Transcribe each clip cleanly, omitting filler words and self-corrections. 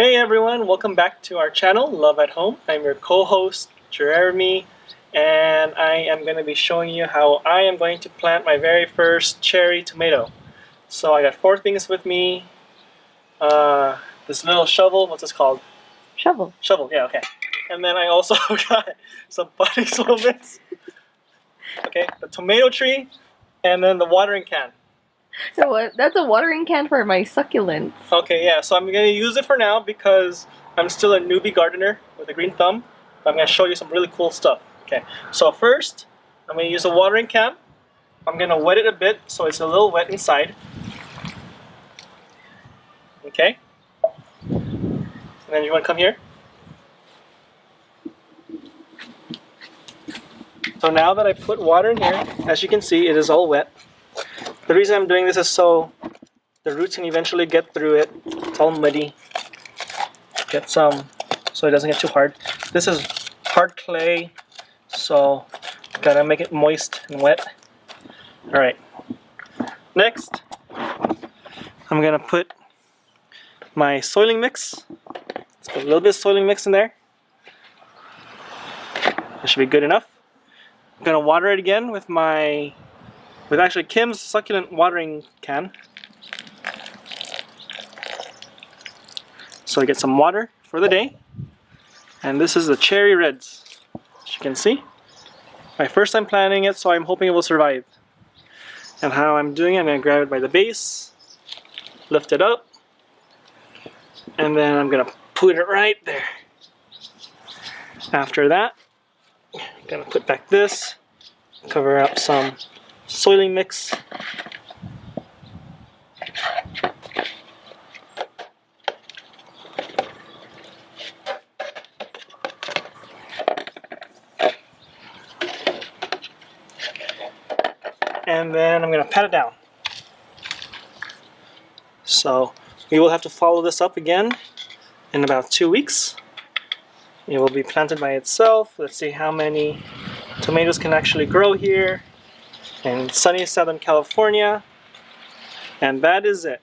Hey everyone, welcome back to our channel, Love at Home. I'm your co-host, Jeromy, and I am going to be showing you how I am going to plant my very first cherry tomato. So I got 4 things with me. This little shovel, what's this called? Shovel. Shovel, yeah, okay. And then I also got some potting soil mix. Okay, the tomato tree, and then the watering can. So what? That's a watering can for my succulents. Okay, yeah, so I'm going to use it for now because I'm still a newbie gardener with a green thumb. But I'm going to show you some really cool stuff. Okay, so first, I'm going to use a watering can. I'm going to wet it a bit so it's a little wet inside. Okay, and then you want to come here. So now that I put water in here, as you can see, it is all wet. The reason I'm doing this is so the roots can eventually get through it. It's all muddy. Get some, so it doesn't get too hard. This is hard clay, so gotta make it moist and wet. All right. Next, I'm gonna put my soiling mix. Let's put a little bit of soiling mix in there. That should be good enough. I'm gonna water it again with actually Kim's succulent watering can. So I get some water for the day. And this is the cherry reds, as you can see. My first time planting it, so I'm hoping it will survive. And how I'm doing it, I'm gonna grab it by the base, lift it up, and then I'm gonna put it right there. After that, I'm gonna put back this, cover up some soiling mix. And then I'm going to pat it down. So we will have to follow this up again in about 2 weeks. It will be planted by itself. Let's see how many tomatoes can actually grow here in sunny Southern California. And that is it.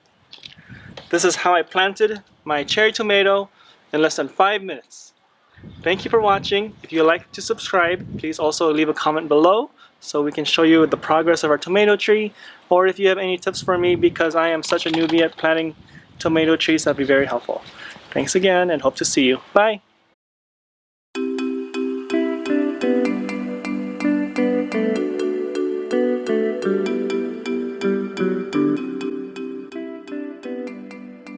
This is how I planted my cherry tomato in less than 5 minutes. Thank you for watching. If you would like to subscribe, please also leave a comment below so we can show you the progress of our tomato tree, or if you have any tips for me because I am such a newbie at planting tomato trees, that'd be very helpful. Thanks again and hope to see you. Bye!